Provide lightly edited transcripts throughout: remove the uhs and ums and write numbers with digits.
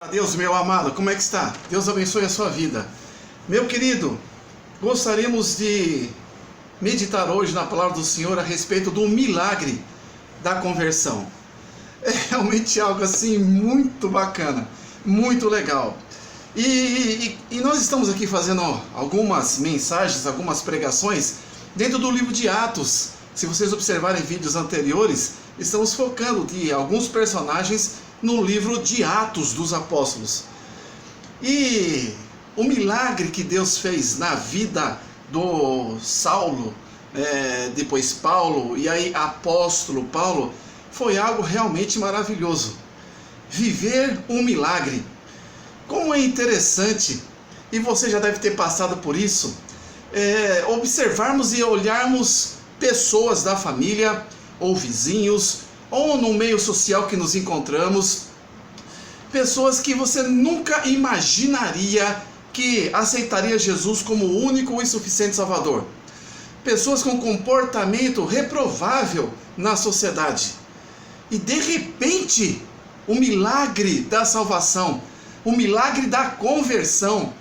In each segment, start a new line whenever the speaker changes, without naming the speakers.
Deus, meu amado, como é que está? Deus abençoe a sua vida. Meu querido, gostaríamos de meditar hoje na palavra do Senhor a respeito do milagre da conversão. É realmente algo assim muito bacana, muito legal. E nós estamos aqui fazendo algumas mensagens, algumas pregações dentro do livro de Atos. Se vocês observarem vídeos anteriores, estamos focando de alguns personagens no livro de Atos dos Apóstolos. E o milagre que Deus fez na vida do Saulo, depois Paulo, e aí apóstolo Paulo, foi algo realmente maravilhoso. Viver um milagre. Como é interessante, e você já deve ter passado por isso, observarmos e olharmos pessoas da família, ou vizinhos, ou no meio social que nos encontramos, pessoas que você nunca imaginaria que aceitaria Jesus como o único e suficiente Salvador. Pessoas com comportamento reprovável na sociedade. E de repente, o milagre da salvação, o milagre da conversão,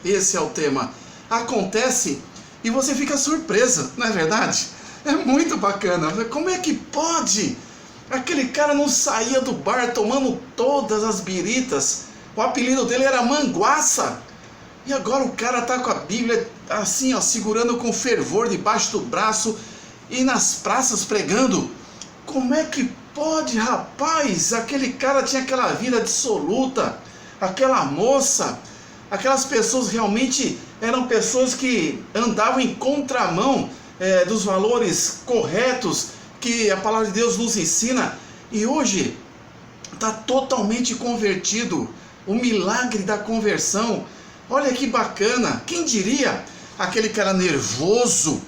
esse é o tema, acontece e você fica surpresa, não é verdade? É muito bacana. Como é que pode? Aquele cara não saía do bar tomando todas as biritas. O apelido dele era Manguaça. E agora o cara tá com a Bíblia assim, ó, segurando com fervor debaixo do braço e nas praças pregando. Como é que pode, rapaz? Aquele cara tinha aquela vida dissoluta. Aquela moça, aquelas pessoas realmente eram pessoas que andavam em contramão dos valores corretos que a palavra de Deus nos ensina, e hoje está totalmente convertido. O milagre da conversão. Olha que bacana. Quem diria? Aquele cara nervoso,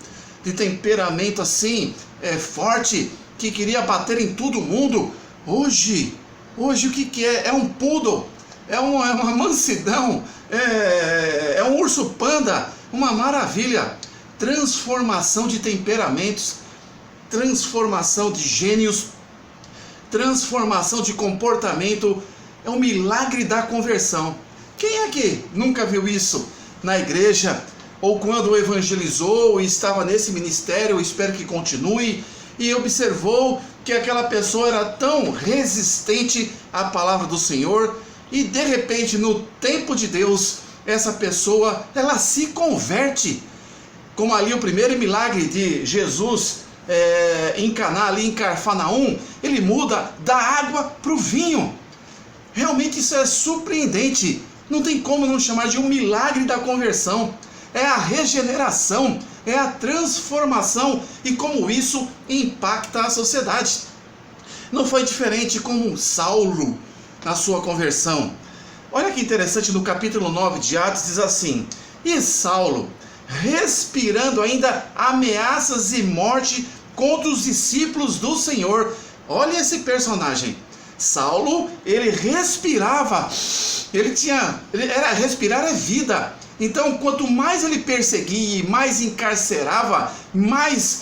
de temperamento assim, forte, que queria bater em todo mundo. Hoje o que é? É um poodle, é uma mansidão, é um urso panda, uma maravilha. Transformação de temperamentos, transformação de gênios, transformação de comportamento. É um milagre da conversão. Quem é que nunca viu isso na igreja, ou quando evangelizou e estava nesse ministério, espero que continue, e observou que aquela pessoa era tão resistente à palavra do Senhor, e de repente no tempo de Deus, essa pessoa, ela se converte, como ali o primeiro milagre de Jesus em Caná, ali em Cafarnaum, ele muda da água para o vinho. Realmente isso é surpreendente. Não tem como não chamar de um milagre da conversão. É a regeneração, é a transformação, e como isso impacta a sociedade. Não foi diferente com Saulo na sua conversão. Olha que interessante, no capítulo 9 de Atos diz assim: e Saulo, respirando ainda ameaças e morte contra os discípulos do Senhor. Olha esse personagem. Saulo, ele respirava, respirar é vida. Então, quanto mais ele perseguia e mais encarcerava, mais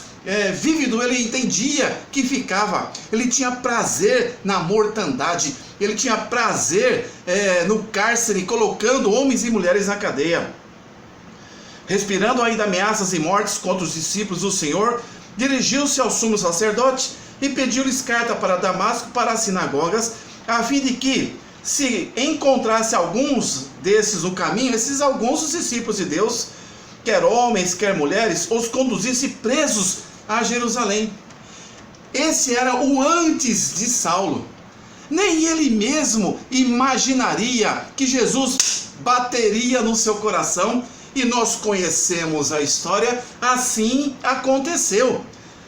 vívido ele entendia que ficava. Ele tinha prazer na mortandade, ele tinha prazer no cárcere, colocando homens e mulheres na cadeia. Respirando ainda ameaças e mortes contra os discípulos do Senhor, dirigiu-se ao sumo sacerdote e pediu-lhes carta para Damasco, para as sinagogas, a fim de que, se encontrasse alguns desses no caminho, esses alguns os discípulos de Deus, quer homens, quer mulheres, os conduzisse presos a Jerusalém. Esse era o antes de Saulo. Nem ele mesmo imaginaria que Jesus bateria no seu coração. E nós conhecemos a história. Assim aconteceu.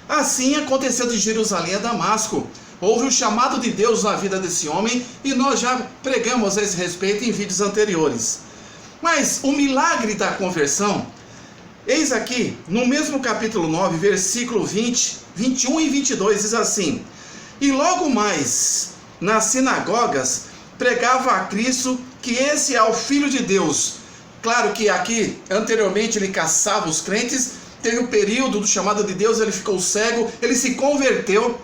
Assim aconteceu de Jerusalém a Damasco. Houve o chamado de Deus na vida desse homem, e nós já pregamos a esse respeito em vídeos anteriores. Mas o milagre da conversão, eis aqui, no mesmo capítulo 9, versículo 20, 21 e 22, diz assim: e logo mais, nas sinagogas, pregava a Cristo que esse é o Filho de Deus. Claro que aqui, anteriormente, ele caçava os crentes, teve o período do chamado de Deus, ele ficou cego, ele se converteu,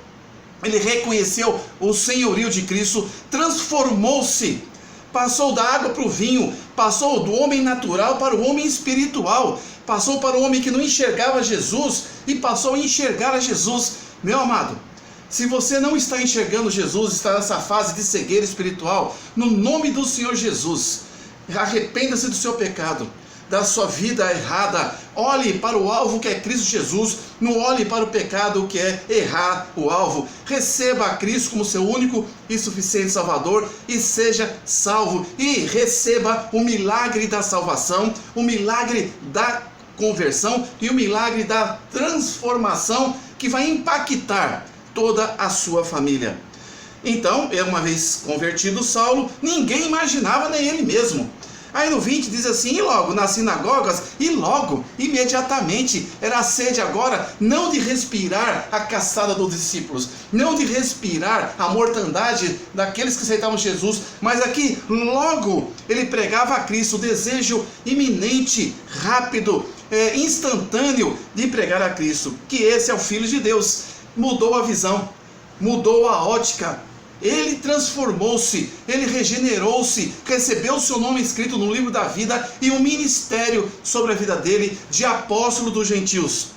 ele reconheceu o senhorio de Cristo, transformou-se passou da água para o vinho, passou do homem natural para o homem espiritual, passou para o homem que não enxergava Jesus e passou a enxergar a Jesus. Meu amado, se você não está enxergando Jesus, está nessa fase de cegueira espiritual, no nome do Senhor Jesus, arrependa-se do seu pecado, da sua vida errada, olhe para o alvo que é Cristo Jesus, não olhe para o pecado que é errar o alvo. Receba a Cristo como seu único e suficiente Salvador e seja salvo, e receba o milagre da salvação, o milagre da conversão e o milagre da transformação que vai impactar toda a sua família. Então, uma vez convertido Saulo, ninguém imaginava, nem ele mesmo. Aí no 20 diz assim: e logo nas sinagogas, e logo, imediatamente, era a sede agora, não de respirar a caçada dos discípulos, não de respirar a mortandade daqueles que aceitavam Jesus, mas aqui, logo, ele pregava a Cristo, o desejo iminente, rápido, instantâneo de pregar a Cristo, que esse é o Filho de Deus. Mudou a visão, mudou a ótica, ele transformou-se, ele regenerou-se, recebeu o seu nome escrito no livro da vida e um ministério sobre a vida dele de apóstolo dos gentios.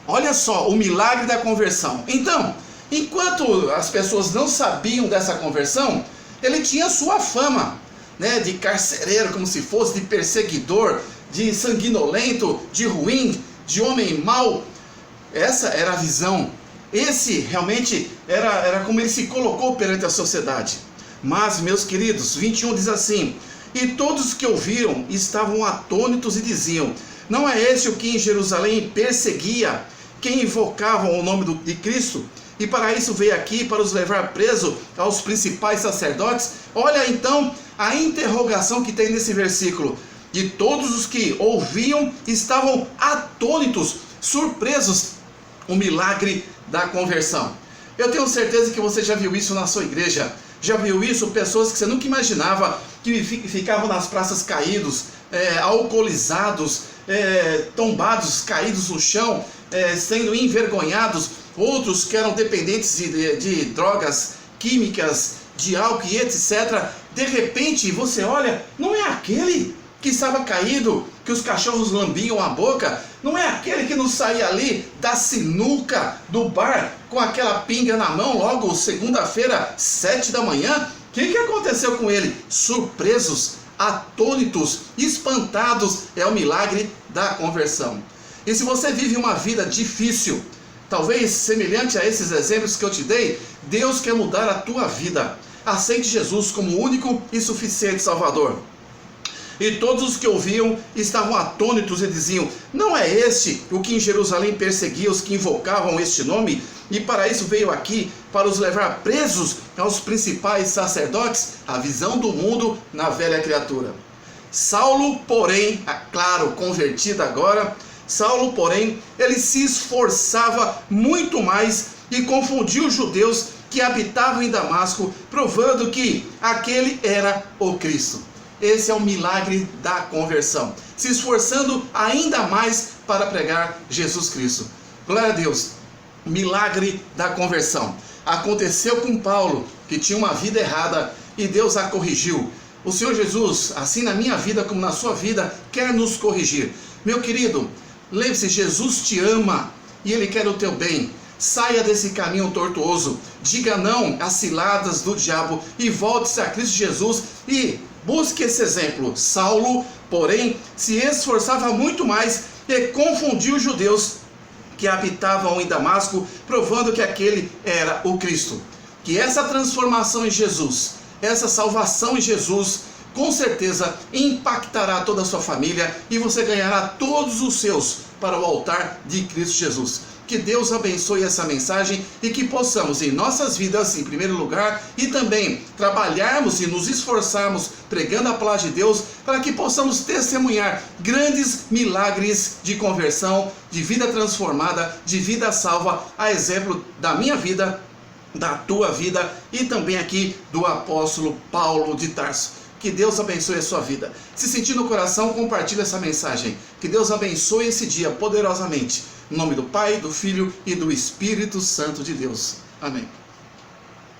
Olha só o milagre da conversão. Então, enquanto as pessoas não sabiam dessa conversão, ele tinha sua fama, né, de carcereiro, como se fosse, de perseguidor, de sanguinolento, de ruim, de homem mau. Essa era a visão. Esse realmente era como ele se colocou perante a sociedade. Mas, meus queridos, 21 diz assim: e todos que ouviram estavam atônitos e diziam: não é esse o que em Jerusalém perseguia quem invocavam o nome de Cristo? E para isso veio aqui, para os levar preso aos principais sacerdotes? Olha então a interrogação que tem nesse versículo. E todos os que ouviam estavam atônitos, surpresos. O milagre da conversão. Eu tenho certeza que você já viu isso na sua igreja. Já viu isso? Pessoas que você nunca imaginava que ficavam nas praças caídos, alcoolizados, tombados, caídos no chão, sendo envergonhados. Outros que eram dependentes de drogas químicas, de álcool e etc. De repente você olha, não é aquele que estava caído, que os cachorros lambiam a boca? Não é aquele que não saía ali da sinuca do bar com aquela pinga na mão logo segunda-feira, 7 da manhã? O que aconteceu com ele? Surpresos, atônitos, espantados. É o milagre da conversão. E se você vive uma vida difícil, talvez semelhante a esses exemplos que eu te dei, Deus quer mudar a tua vida. Aceite Jesus como único e suficiente Salvador. E todos os que ouviam estavam atônitos e diziam: não é este o que em Jerusalém perseguia os que invocavam este nome? E para isso veio aqui, para os levar presos aos principais sacerdotes? A visão do mundo na velha criatura. Saulo, porém, claro, convertido agora, Saulo, porém, ele se esforçava muito mais e confundia os judeus que habitavam em Damasco, provando que aquele era o Cristo. Esse é o milagre da conversão, se esforçando ainda mais para pregar Jesus Cristo. Glória a Deus. Milagre da conversão. Aconteceu com Paulo, que tinha uma vida errada, e Deus a corrigiu. O Senhor Jesus, assim na minha vida como na sua vida, quer nos corrigir. Meu querido, lembre-se, Jesus te ama e Ele quer o teu bem. Saia desse caminho tortuoso, diga não às ciladas do diabo e volte-se a Cristo Jesus e busque esse exemplo. Saulo, porém, se esforçava muito mais e confundiu os judeus que habitavam em Damasco, provando que aquele era o Cristo. Que essa transformação em Jesus, essa salvação em Jesus, com certeza impactará toda a sua família e você ganhará todos os seus para o altar de Cristo Jesus. Que Deus abençoe essa mensagem e que possamos em nossas vidas, em primeiro lugar, e também trabalharmos e nos esforçarmos pregando a palavra de Deus, para que possamos testemunhar grandes milagres de conversão, de vida transformada, de vida salva, a exemplo da minha vida, da tua vida e também aqui do apóstolo Paulo de Tarso. Que Deus abençoe a sua vida. Se sentir no coração, compartilhe essa mensagem. Que Deus abençoe esse dia poderosamente. Em nome do Pai, do Filho e do Espírito Santo de Deus. Amém.